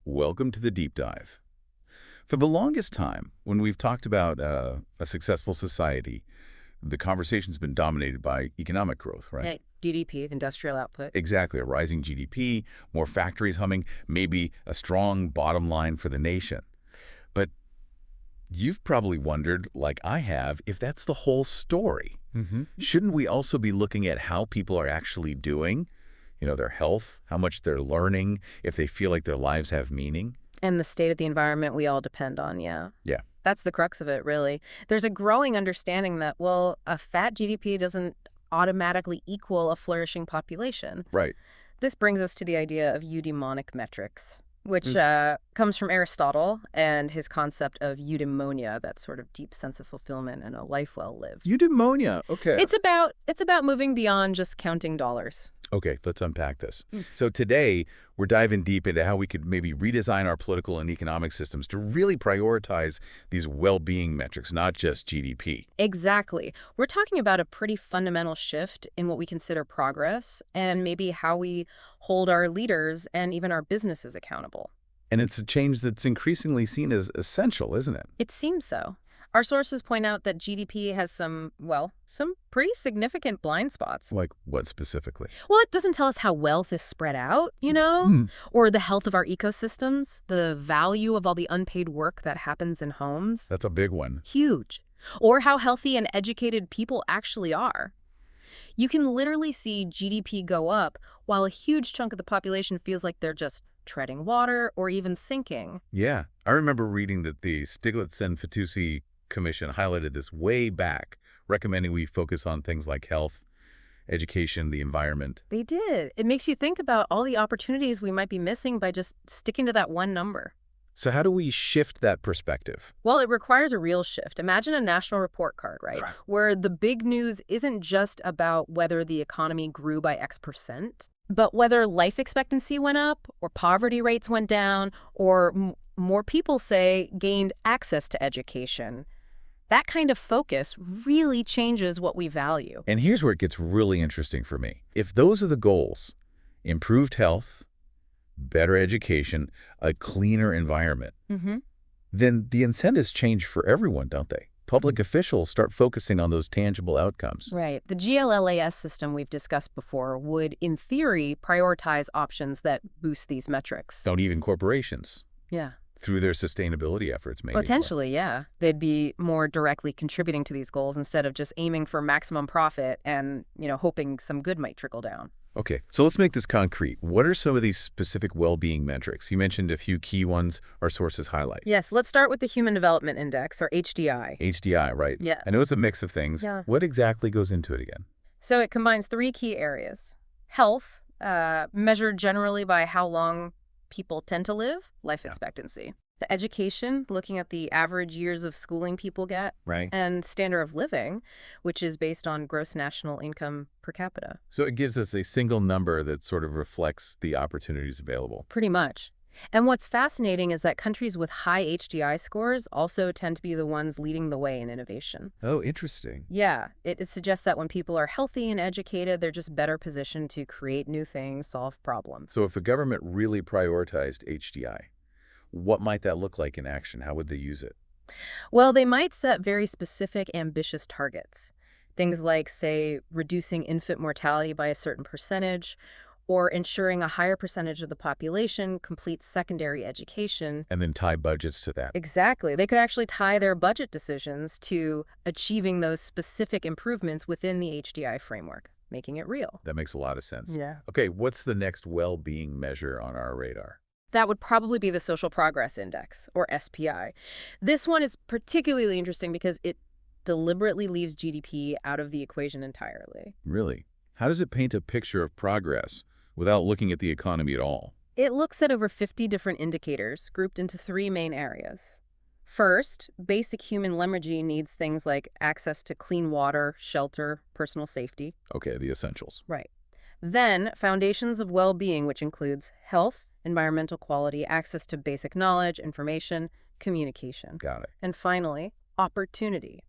Welcome to the deep dive. For the longest time, when we've talked about a successful society, the conversation's been dominated by economic growth, right? Yeah, GDP, industrial output. Exactly, a rising GDP, more factories humming, maybe a strong bottom line for the nation. But you've probably wondered, like I have, if that's the whole story. Shouldn't we also be looking at how people are actually doing? Their health, how much they're learning, if they feel like their lives have meaning? And the state of the environment we all depend on, yeah. Yeah. That's the crux of it, really. There's a growing understanding that, well, a fat GDP doesn't automatically equal a flourishing population. Right. This brings us to the idea of eudaimonic metrics, which comes from Aristotle and his concept of eudaimonia, that sort of deep sense of fulfillment and a life well lived. Eudaimonia, okay. It's about moving beyond just counting dollars. Okay, let's unpack this. So today, we're diving deep into how we could maybe redesign our political and economic systems to really prioritize these well-being metrics, not just GDP. Exactly. We're talking about a pretty fundamental shift in what we consider progress and maybe how we hold our leaders and even our businesses accountable. And it's a change that's increasingly seen as essential, isn't it? It seems so. Our sources point out that GDP has some pretty significant blind spots. Like what specifically? Well, it doesn't tell us how wealth is spread out, or the health of our ecosystems, the value of all the unpaid work that happens in homes. That's a big one. Huge. Or how healthy and educated people actually are. You can literally see GDP go up while a huge chunk of the population feels like they're just treading water or even sinking. Yeah. I remember reading that the Stiglitz and Fitoussi Commission highlighted this way back, recommending we focus on things like health, education, the environment. They did. It makes you think about all the opportunities we might be missing by just sticking to that one number. So how do we shift that perspective? Well, it requires a real shift. Imagine a national report card, right? Where the big news isn't just about whether the economy grew by X%, but whether life expectancy went up or poverty rates went down or more people, say, gained access to education. That kind of focus really changes what we value. And here's where it gets really interesting for me. If those are the goals, improved health, better education, a cleaner environment, then the incentives change for everyone, don't they? Public officials start focusing on those tangible outcomes. Right. The GLLAS system we've discussed before would, in theory, prioritize options that boost these metrics. Don't even corporations. Yeah. Through their sustainability efforts, maybe. Potentially, yeah. They'd be more directly contributing to these goals instead of just aiming for maximum profit and, hoping some good might trickle down. Okay, so let's make this concrete. What are some of these specific well-being metrics? You mentioned a few key ones our sources highlight. Yes, let's start with the Human Development Index, or HDI. HDI, right. Yeah. I know it's a mix of things. Yeah. What exactly goes into it again? So it combines three key areas. Health, measured generally by how long people tend to live, life expectancy. The education, looking at the average years of schooling people get. Right. And standard of living, which is based on gross national income per capita. So it gives us a single number that sort of reflects the opportunities available. Pretty much. And what's fascinating is that countries with high HDI scores also tend to be the ones leading the way in innovation. Oh, interesting. Yeah, it suggests that when people are healthy and educated, they're just better positioned to create new things, solve problems. So if a government really prioritized HDI, what might that look like in action? How would they use it? Well, they might set very specific, ambitious targets. Things like, say, reducing infant mortality by a certain percentage, or ensuring a higher percentage of the population completes secondary education. And then tie budgets to that. Exactly. They could actually tie their budget decisions to achieving those specific improvements within the HDI framework, making it real. That makes a lot of sense. Yeah. Okay, what's the next well-being measure on our radar? That would probably be the Social Progress Index, or SPI. This one is particularly interesting because it deliberately leaves GDP out of the equation entirely. Really? How does it paint a picture of progress without looking at the economy at all? It looks at over 50 different indicators grouped into three main areas. First, basic human leverage needs things like access to clean water, shelter, personal safety. Okay, the essentials. Right. Then, foundations of well-being, which includes health, environmental quality, access to basic knowledge, information, communication. Got it. And finally, opportunity.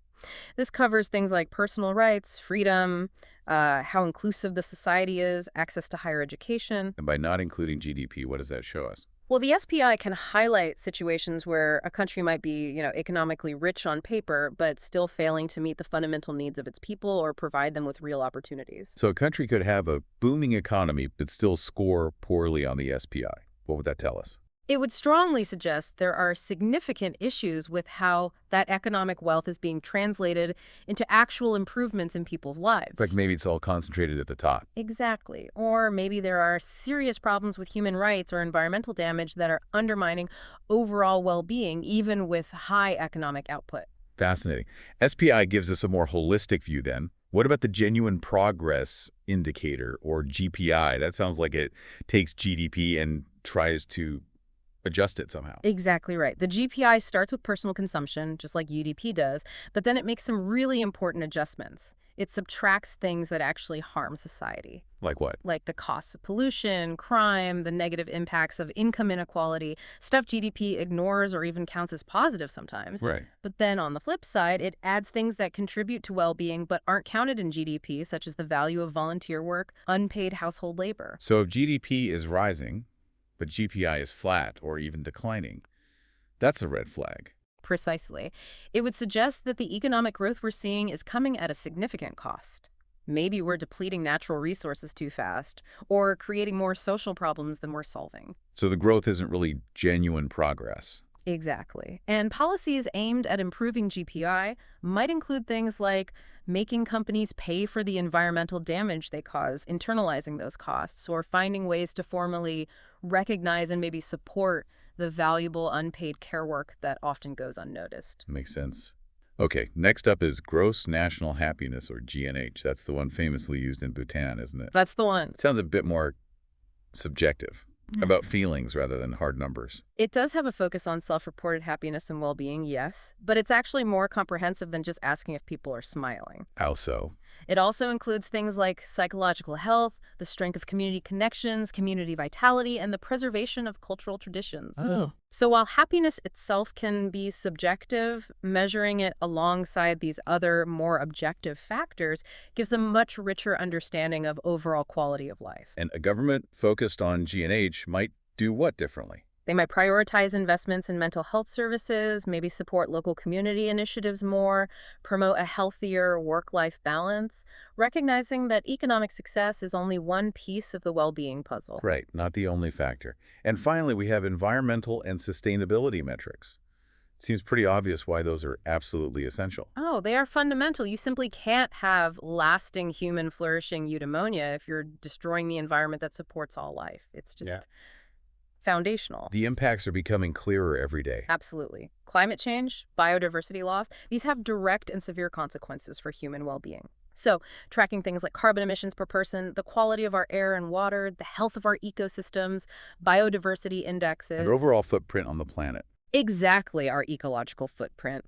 This covers things like personal rights, freedom, how inclusive the society is, access to higher education. And by not including GDP, what does that show us? Well, the SPI can highlight situations where a country might be, economically rich on paper, but still failing to meet the fundamental needs of its people or provide them with real opportunities. So a country could have a booming economy but still score poorly on the SPI. What would that tell us? It would strongly suggest there are significant issues with how that economic wealth is being translated into actual improvements in people's Like lives. maybe it's all concentrated at the top. Exactly. Or maybe there are serious problems with human rights or environmental damage that are undermining overall well-being, even with high economic output. Fascinating. SPI gives us a more holistic view then. What about the genuine progress indicator, or GPI? That sounds like it takes GDP and tries to adjust it somehow. Exactly right. The GPI starts with personal consumption, just like UDP does, but then it makes some really important adjustments. It subtracts things that actually harm society, Like what? like the costs of pollution, crime, the negative impacts of income inequality, stuff GDP ignores or even counts as positive sometimes. Right. But then on the flip side, it adds things that contribute to well-being but aren't counted in GDP, such as the value of volunteer work, unpaid household labor. So if GDP is rising, but GPI is flat or even declining, that's a red flag. Precisely. It would suggest that the economic growth we're seeing is coming at a significant cost. Maybe we're depleting natural resources too fast, or creating more social problems than we're solving. So the growth isn't really genuine progress. Exactly. And policies aimed at improving GPI might include things like making companies pay for the environmental damage they cause, internalizing those costs, or finding ways to formally recognize and maybe support the valuable unpaid care work that often goes unnoticed. Makes sense. Okay, next up is gross national happiness, or GNH. That's the one famously used in Bhutan, isn't it? That's the one. It sounds a bit more subjective, about feelings rather than hard numbers. It does have a focus on self-reported happiness and well-being, yes, but it's actually more comprehensive than just asking if people are smiling. How so? It also includes things like psychological health, the strength of community connections, community vitality, and the preservation of cultural traditions. Oh. So while happiness itself can be subjective, measuring it alongside these other more objective factors gives a much richer understanding of overall quality of life. And a government focused on GNH might do what differently? They might prioritize investments in mental health services, maybe support local community initiatives more, promote a healthier work-life balance, recognizing that economic success is only one piece of the well-being puzzle. Right, not the only factor. And finally, we have environmental and sustainability metrics. It seems pretty obvious why those are absolutely essential. Oh, they are fundamental. You simply can't have lasting human flourishing eudaimonia if you're destroying the environment that supports all life. It's just foundational. The impacts are becoming clearer every day. Absolutely. Climate change, biodiversity loss, these have direct and severe consequences for human well-being. So, tracking things like carbon emissions per person, the quality of our air and water, the health of our ecosystems, biodiversity indexes. And overall footprint on the planet. Exactly our ecological footprint.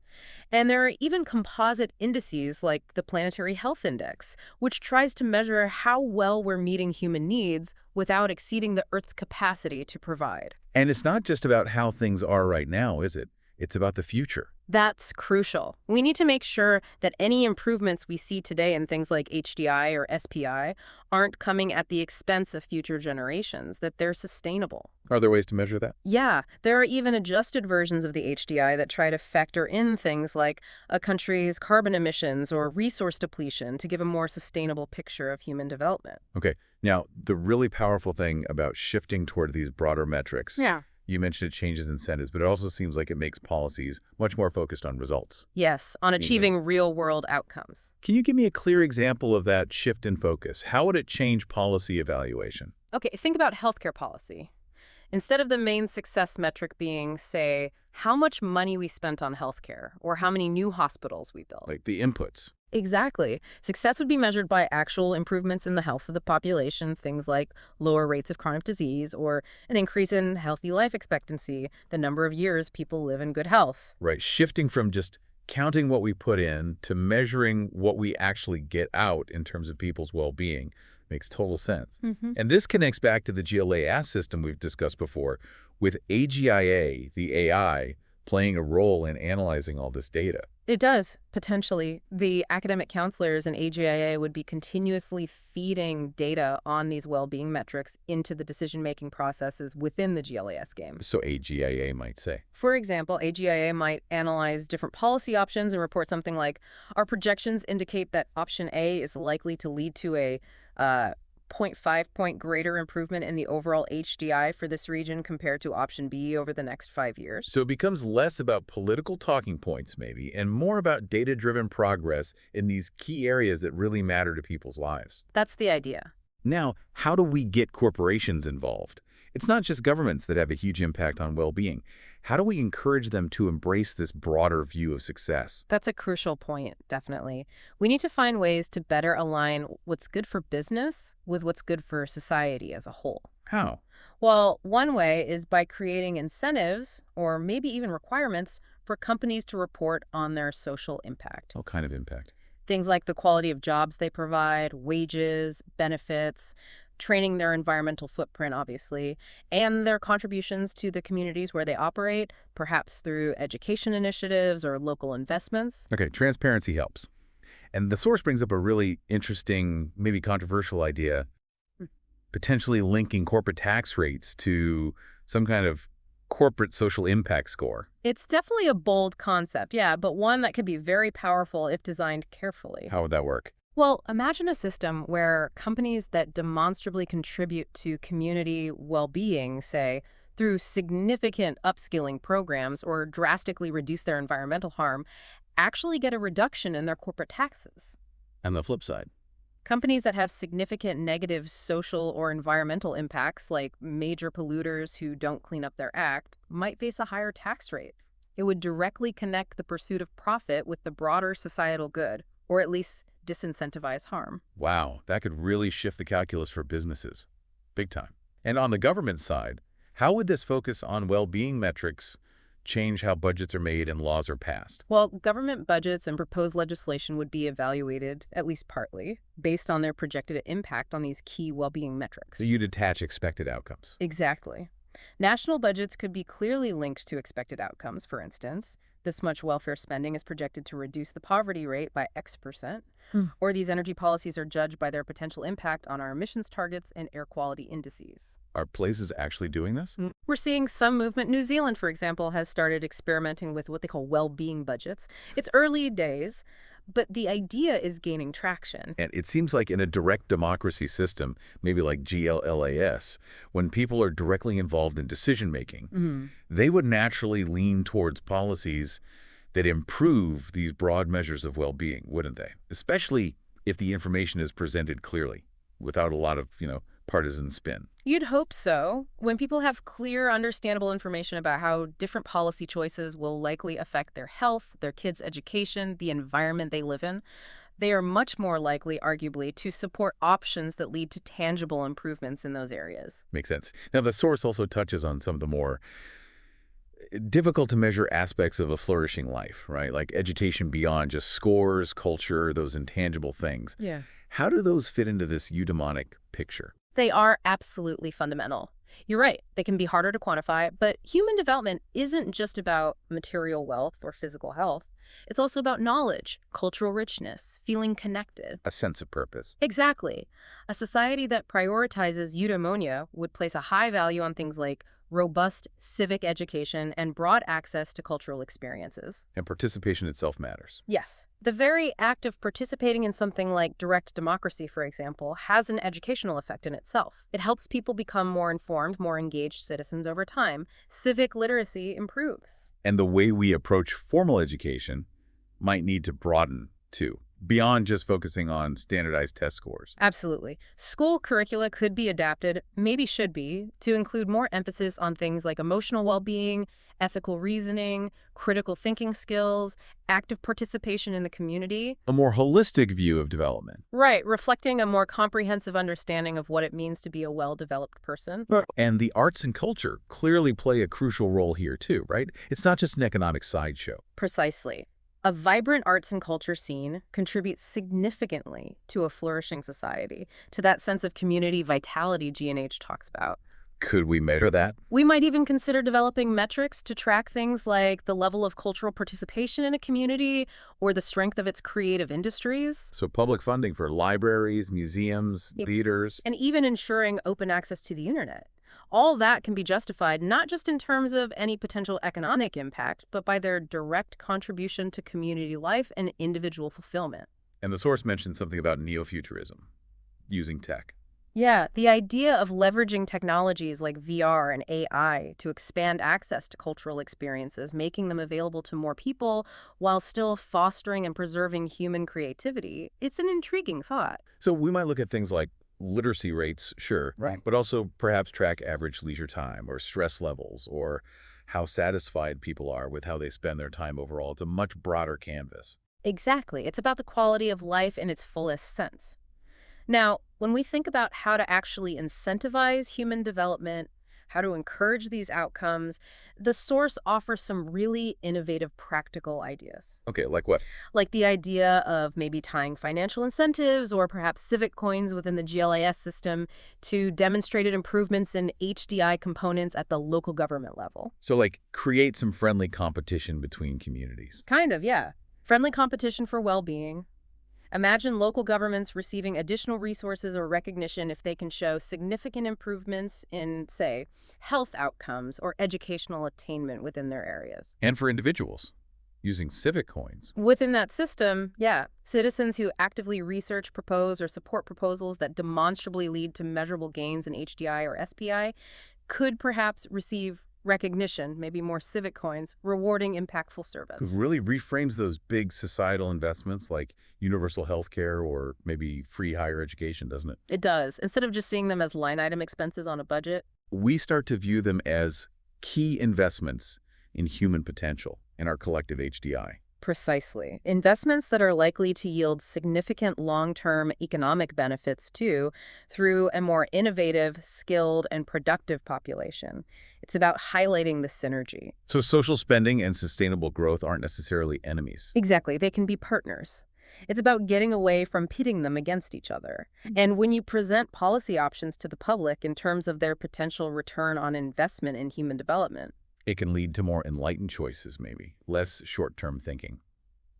And there are even composite indices like the Planetary Health Index, which tries to measure how well we're meeting human needs without exceeding the Earth's capacity to provide. And it's not just about how things are right now, is it? It's about the future. That's crucial. We need to make sure that any improvements we see today in things like HDI or SPI aren't coming at the expense of future generations, that they're sustainable. Are there ways to measure that? Yeah, there are even adjusted versions of the HDI that try to factor in things like a country's carbon emissions or resource depletion to give a more sustainable picture of human development. Okay. Now, the really powerful thing about shifting toward these broader metrics, you mentioned it changes incentives, but it also seems like it makes policies much more focused on results. Yes, on achieving real-world outcomes. Can you give me a clear example of that shift in focus? How would it change policy evaluation? Okay, think about healthcare policy. Instead of the main success metric being, say, how much money we spent on healthcare or how many new hospitals we built. Like the inputs. Exactly. Success would be measured by actual improvements in the health of the population, things like lower rates of chronic disease or an increase in healthy life expectancy, the number of years people live in good health. Right. Shifting from just counting what we put in to measuring what we actually get out in terms of people's well-being makes total sense. And this connects back to the GLAS system we've discussed before, with AGIA, the AI, playing a role in analyzing all this data. It does, potentially. The academic counselors and AGIA would be continuously feeding data on these well-being metrics into the decision-making processes within the GLAS game. So AGIA might say. For example, AGIA might analyze different policy options and report something like, our projections indicate that option A is likely to lead to a 0.5-point greater improvement in the overall HDI for this region compared to option B over the next 5 years. So it becomes less about political talking points, maybe, and more about data-driven progress in these key areas that really matter to people's lives. That's the idea. Now, how do we get corporations involved? It's not just governments that have a huge impact on well-being. How do we encourage them to embrace this broader view of success? That's a crucial point, definitely. We need to find ways to better align what's good for business with what's good for society as a whole. How? Well, one way is by creating incentives or maybe even requirements for companies to report on their social impact. What kind of impact? Things like the quality of jobs they provide, wages, benefits, training their environmental footprint, obviously, and their contributions to the communities where they operate, perhaps through education initiatives or local investments. Okay, transparency helps. And the source brings up a really interesting, maybe controversial idea, potentially linking corporate tax rates to some kind of corporate social impact score. It's definitely a bold concept, yeah, but one that could be very powerful if designed carefully. How would that work? Well, imagine a system where companies that demonstrably contribute to community well-being, say, through significant upskilling programs or drastically reduce their environmental harm, actually get a reduction in their corporate taxes. And the flip side. Companies that have significant negative social or environmental impacts, like major polluters who don't clean up their act, might face a higher tax rate. It would directly connect the pursuit of profit with the broader societal good, or at least disincentivize harm. Wow, that could really shift the calculus for businesses. Big time. And on the government side, how would this focus on well-being metrics change how budgets are made and laws are passed? Well, government budgets and proposed legislation would be evaluated, at least partly, based on their projected impact on these key well-being metrics. So you'd attach expected outcomes. Exactly. National budgets could be clearly linked to expected outcomes, for instance. This much welfare spending is projected to reduce the poverty rate by X%, or these energy policies are judged by their potential impact on our emissions targets and air quality indices. Are places actually doing this? We're seeing some movement. New Zealand, for example, has started experimenting with what they call well-being budgets. It's early days, but the idea is gaining traction. And it seems like in a direct democracy system, maybe like GLAS, when people are directly involved in decision-making, they would naturally lean towards policies that improve these broad measures of well-being, wouldn't they? Especially if the information is presented clearly, without a lot of, partisan spin. You'd hope so. When people have clear, understandable information about how different policy choices will likely affect their health, their kids' education, the environment they live in, they are much more likely, arguably, to support options that lead to tangible improvements in those areas. Makes sense. Now, the source also touches on some of the more difficult to measure aspects of a flourishing life, right? Like education beyond just scores, culture, those intangible things. Yeah. How do those fit into this eudaimonic picture? They are absolutely fundamental. You're right, they can be harder to quantify, but human development isn't just about material wealth or physical health. It's also about knowledge, cultural richness, feeling connected. A sense of purpose. Exactly. A society that prioritizes eudaimonia would place a high value on things like robust civic education and broad access to cultural experiences. And participation itself matters. Yes. The very act of participating in something like direct democracy, for example, has an educational effect in itself. It helps people become more informed, more engaged citizens over time. Civic literacy improves. And the way we approach formal education might need to broaden, too, beyond just focusing on standardized test scores. Absolutely. School curricula could be adapted, maybe should be, to include more emphasis on things like emotional well-being, ethical reasoning, critical thinking skills, active participation in the community. A more holistic view of development. Right, reflecting a more comprehensive understanding of what it means to be a well-developed person. And the arts and culture clearly play a crucial role here, too, right? It's not just an economic sideshow. Precisely. A vibrant arts and culture scene contributes significantly to a flourishing society, to that sense of community vitality G&H talks about. Could we measure that? We might even consider developing metrics to track things like the level of cultural participation in a community or the strength of its creative industries. So public funding for libraries, museums, Yep. theaters. And even ensuring open access to the internet. All that can be justified not just in terms of any potential economic impact, but by their direct contribution to community life and individual fulfillment. And the source mentioned something about neo-futurism, using tech. Yeah, the idea of leveraging technologies like VR and AI to expand access to cultural experiences, making them available to more people while still fostering and preserving human creativity, it's an intriguing thought. So we might look at things like literacy rates, sure, Right. but also perhaps track average leisure time or stress levels or how satisfied people are with how they spend their time overall. It's a much broader canvas. Exactly. It's about the quality of life in its fullest sense. Now, when we think about how to actually incentivize human development, how to encourage these outcomes, the source offers some really innovative practical ideas. Okay, like what? Like the idea of maybe tying financial incentives or perhaps civic coins within the GLIS system to demonstrated improvements in HDI components at the local government level. So like create some friendly competition between communities. Kind of, yeah. Friendly competition for well-being. Imagine local governments receiving additional resources or recognition if they can show significant improvements in, say, health outcomes or educational attainment within their areas. And for individuals, using civic coins. Within that system, yeah, citizens who actively research, propose, or support proposals that demonstrably lead to measurable gains in HDI or SPI could perhaps receive recognition, maybe more civic coins, rewarding impactful service. It really reframes those big societal investments like universal health care or maybe free higher education, doesn't it? It does. Instead of just seeing them as line item expenses on a budget. We start to view them as key investments in human potential in our collective HDI. Precisely. Investments that are likely to yield significant long-term economic benefits, too, through a more innovative, skilled, and productive population. It's about highlighting the synergy. So social spending and sustainable growth aren't necessarily enemies. Exactly. They can be partners. It's about getting away from pitting them against each other. And when you present policy options to the public in terms of their potential return on investment in human development, It can lead to more enlightened choices, maybe, less short-term thinking.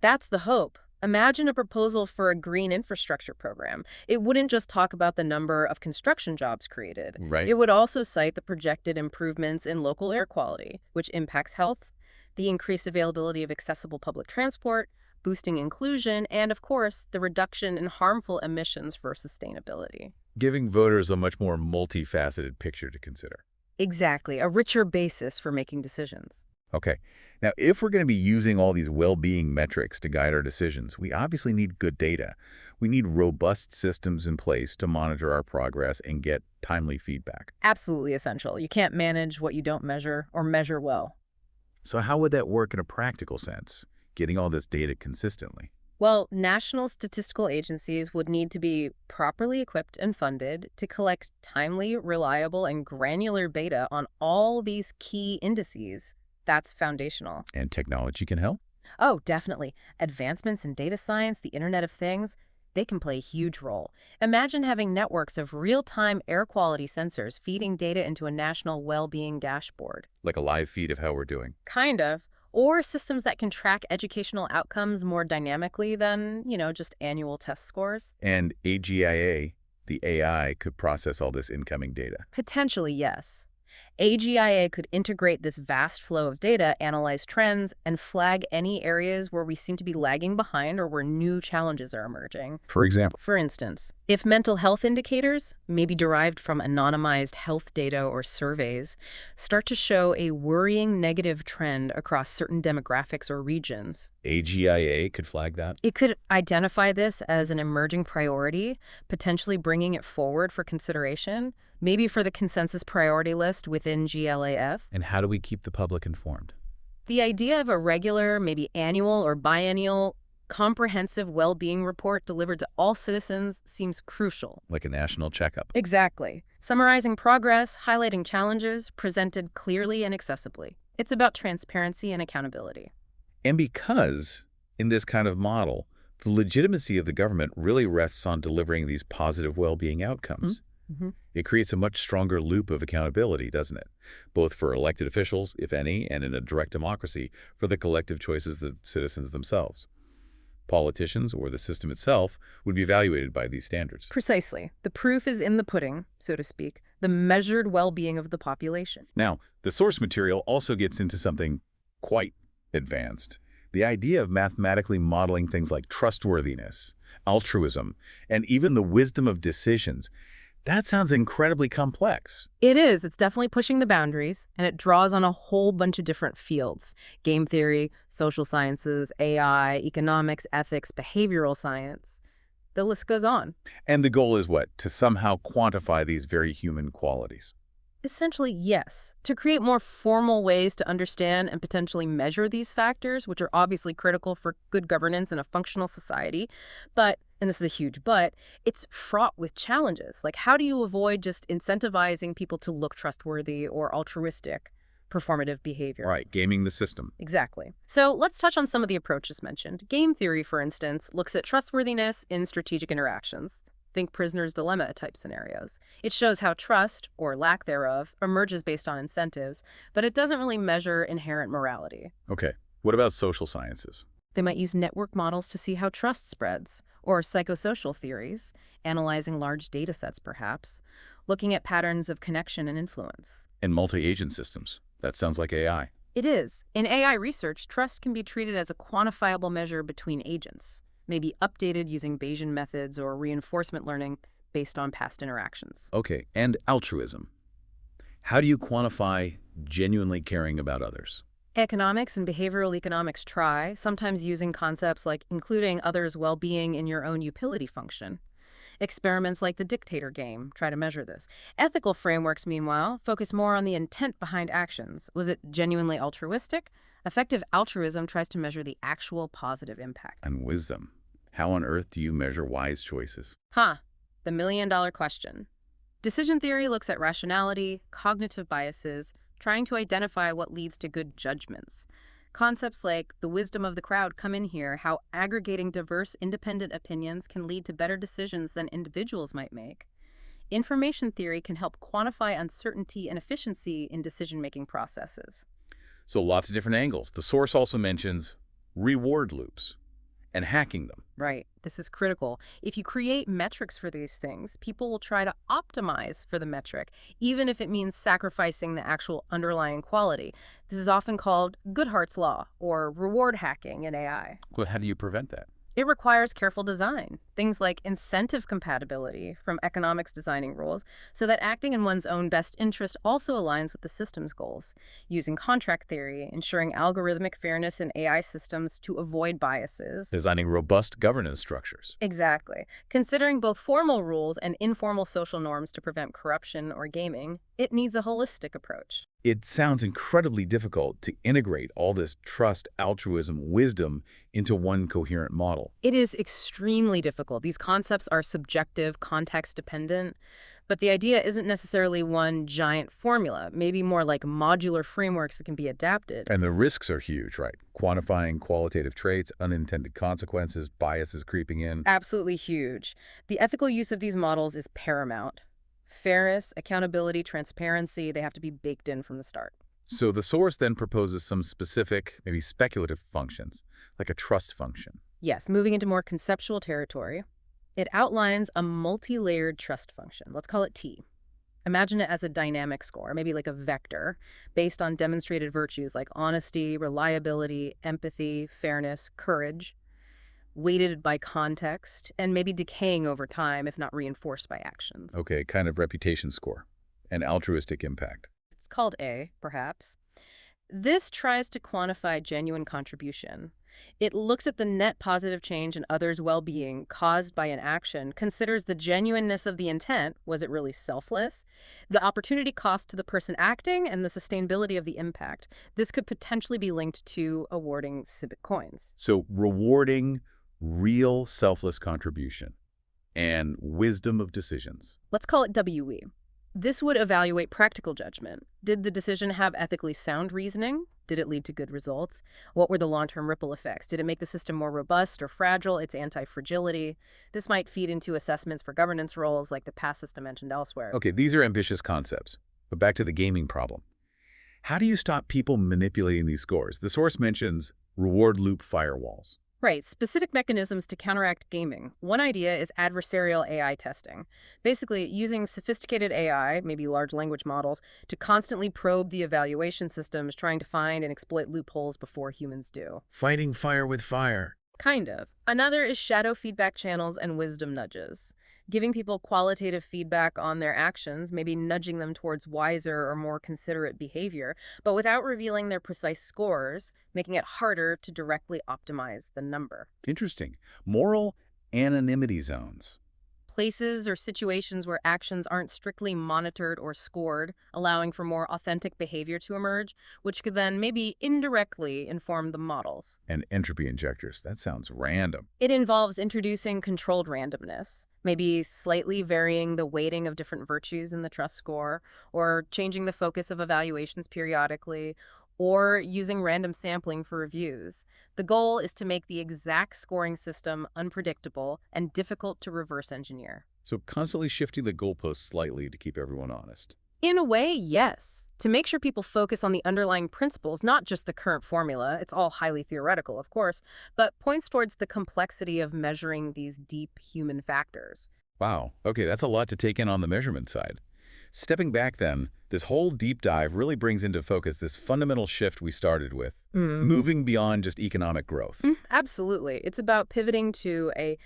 that's the hope. Imagine a proposal for a green infrastructure program. It wouldn't just talk about the number of construction jobs created. Right. It would also cite the projected improvements in local air quality, which impacts health, the increased availability of accessible public transport, boosting inclusion, and, of course, the reduction in harmful emissions for sustainability. Giving voters a much more multifaceted picture to consider. Exactly, a richer basis for making decisions. Okay. Now, if we're going to be using all these well-being metrics to guide our decisions, we obviously need good data. We need robust systems in place to monitor our progress and get timely feedback. Absolutely essential. You can't manage what you don't measure or measure well. So how would that work in a practical sense, getting all this data consistently? Well, national statistical agencies would need to be properly equipped and funded to collect timely, reliable, and granular data on all these key indices. That's foundational. And technology can help? Oh, definitely. Advancements in data science, the Internet of Things, they can play a huge role. Imagine having networks of real-time air quality sensors feeding data into a national well-being dashboard. Like a live feed of how we're doing. Kind of. Or systems that can track educational outcomes more dynamically than, just annual test scores. And AGIA, the AI, could process all this incoming data. Potentially, yes. AGIA could integrate this vast flow of data, analyze trends, and flag any areas where we seem to be lagging behind or where new challenges are emerging. For example, For instance, if mental health indicators, maybe derived from anonymized health data or surveys, start to show a worrying negative trend across certain demographics or regions, AGIA could flag that. it could identify this as an emerging priority, potentially bringing it forward for consideration, maybe for the consensus priority list within GLAF. And how do we keep the public informed? The idea of a regular, maybe annual or biennial, comprehensive well-being report delivered to all citizens seems crucial. Like a national checkup. Exactly. Summarizing progress, highlighting challenges, presented clearly and accessibly. It's about transparency and accountability. And because, in this kind of model, the legitimacy of the government really rests on delivering these positive well-being outcomes. Hmm. It creates a much stronger loop of accountability, doesn't it? Both for elected officials, if any, and in a direct democracy, for the collective choices of the citizens themselves. Politicians or the system itself would be evaluated by these standards. Precisely. The proof is in the pudding, so to speak, the measured well-being of the population. Now, the source material also gets into something quite advanced. The idea of mathematically modeling things like trustworthiness, altruism, and even the wisdom of decisions. That sounds incredibly complex. It is. It's definitely pushing the boundaries, and it draws on a whole bunch of different fields. Game theory, social sciences, AI, economics, ethics, behavioral science. The list goes on. And the goal is what? To somehow quantify these very human qualities. Essentially, yes. To create more formal ways to understand and potentially measure these factors, which are obviously critical for good governance in a functional society. But, and this is a huge but, it's fraught with challenges. Like, how do you avoid just incentivizing people to look trustworthy or altruistic, performative behavior? Right, gaming the system. Exactly. So let's touch on some of the approaches mentioned. Game theory, for instance, looks at trustworthiness in strategic interactions. Think prisoner's dilemma type scenarios. It shows how trust, or lack thereof, emerges based on incentives, but it doesn't really measure inherent morality. Okay, what about social sciences? They might use network models to see how trust spreads, or psychosocial theories, analyzing large data sets perhaps, looking at patterns of connection and influence. And multi-agent systems. That sounds like AI. It is. In AI research, trust can be treated as a quantifiable measure between agents, maybe updated using Bayesian methods or reinforcement learning based on past interactions. Okay, and altruism. How do you quantify genuinely caring about others? Economics and behavioral economics try, sometimes using concepts like including others' well-being in your own utility function. Experiments like the dictator game try to measure this. Ethical frameworks, meanwhile, focus more on the intent behind actions. Was it genuinely altruistic? Effective altruism tries to measure the actual positive impact. And wisdom. How on earth do you measure wise choices? The million-dollar question. Decision theory looks at rationality, cognitive biases, trying to identify what leads to good judgments. Concepts like the wisdom of the crowd come in here, how aggregating diverse, independent opinions can lead to better decisions than individuals might make. Information theory can help quantify uncertainty and efficiency in decision-making processes. So lots of different angles. The source also mentions reward loops and hacking them. Right. This is critical. If you create metrics for these things, people will try to optimize for the metric, even if it means sacrificing the actual underlying quality. This is often called Goodhart's law, or reward hacking in AI. Well, how do you prevent that? It requires careful design, things like incentive compatibility from economics designing rules, so that acting in one's own best interest also aligns with the system's goals, using contract theory, ensuring algorithmic fairness in AI systems to avoid biases. Designing robust governance structures. Exactly. Considering both formal rules and informal social norms to prevent corruption or gaming, it needs a holistic approach. It sounds incredibly difficult to integrate all this trust, altruism, wisdom into one coherent model. It is extremely difficult. These concepts are subjective, context-dependent, but the idea isn't necessarily one giant formula, maybe more like modular frameworks that can be adapted. And the risks are huge, right? Quantifying qualitative traits, unintended consequences, biases creeping in. Absolutely huge. The ethical use of these models is paramount. Fairness, accountability, transparency, they have to be baked in from the start. So the source then proposes some specific, maybe speculative functions, like a trust function. Yes, moving into more conceptual territory, it outlines a multi-layered trust function. Let's call it T. Imagine it as a dynamic score, maybe like a vector, based on demonstrated virtues like honesty, reliability, empathy, fairness, courage, weighted by context, and maybe decaying over time if not reinforced by actions. Okay, kind of reputation score and altruistic impact. It's called A, perhaps. This tries to quantify genuine contribution. It looks at the net positive change in others' well-being caused by an action, considers the genuineness of the intent, was it really selfless, the opportunity cost to the person acting, and the sustainability of the impact. This could potentially be linked to awarding civic coins. So rewarding real selfless contribution and wisdom of decisions. Let's call it WE. This would evaluate practical judgment. Did the decision have ethically sound reasoning? Did it lead to good results? What were the long-term ripple effects? Did it make the system more robust or fragile? Its anti-fragility. This might feed into assessments for governance roles like the past system mentioned elsewhere. Okay, these are ambitious concepts. But back to the gaming problem. How do you stop people manipulating these scores? The source mentions reward loop firewalls. Right, specific mechanisms to counteract gaming. One idea is adversarial AI testing. Basically, using sophisticated AI, maybe large language models, to constantly probe the evaluation systems, trying to find and exploit loopholes before humans do. Fighting fire with fire. Kind of. Another is shadow feedback channels and wisdom nudges. Giving people qualitative feedback on their actions, maybe nudging them towards wiser or more considerate behavior, but without revealing their precise scores, making it harder to directly optimize the number. Interesting. Moral anonymity zones. Places or situations where actions aren't strictly monitored or scored, allowing for more authentic behavior to emerge, which could then maybe indirectly inform the models. And entropy injectors. That sounds random. It involves introducing controlled randomness, maybe slightly varying the weighting of different virtues in the trust score, or changing the focus of evaluations periodically, or using random sampling for reviews. The goal is to make the exact scoring system unpredictable and difficult to reverse engineer. So constantly shifting the goalposts slightly to keep everyone honest. In a way, yes. To make sure people focus on the underlying principles, not just the current formula, it's all highly theoretical, of course, but points towards the complexity of measuring these deep human factors. Wow. Okay, that's a lot to take in on the measurement side. Stepping back then, this whole deep dive really brings into focus this fundamental shift we started with, moving beyond just economic growth. Absolutely. It's about pivoting to a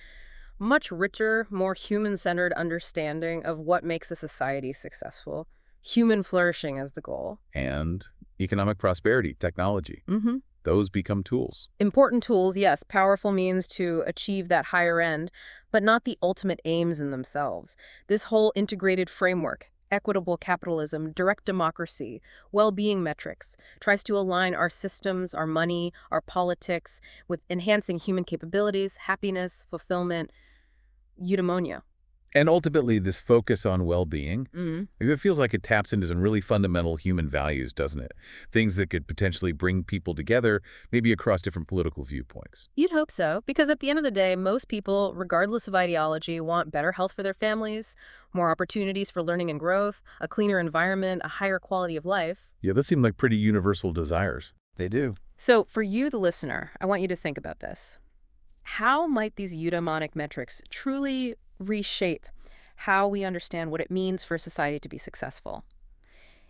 much richer, more human-centered understanding of what makes a society successful. Human flourishing as the goal. And economic prosperity, technology. Those become tools. Important tools, yes, powerful means to achieve that higher end, but not the ultimate aims in themselves. This whole integrated framework, equitable capitalism, direct democracy, well-being metrics, tries to align our systems, our money, our politics with enhancing human capabilities, happiness, fulfillment, eudaimonia. And ultimately, this focus on well-being, it feels like it taps into some really fundamental human values, doesn't it? Things that could potentially bring people together, maybe across different political viewpoints. You'd hope so, because at the end of the day, most people, regardless of ideology, want better health for their families, more opportunities for learning and growth, a cleaner environment, a higher quality of life. Yeah, those seem like pretty universal desires. They do. So for you, the listener, I want you to think about this. How might these eudaimonic metrics truly reshape how we understand what it means for society to be successful?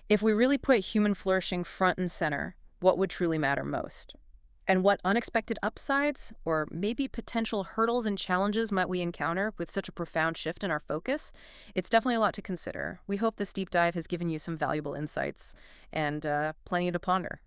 If we really put human flourishing front and center, what would truly matter most? And what unexpected upsides or maybe potential hurdles and challenges might we encounter with such a profound shift in our focus? It's definitely a lot to consider. We hope this deep dive has given you some valuable insights and plenty to ponder.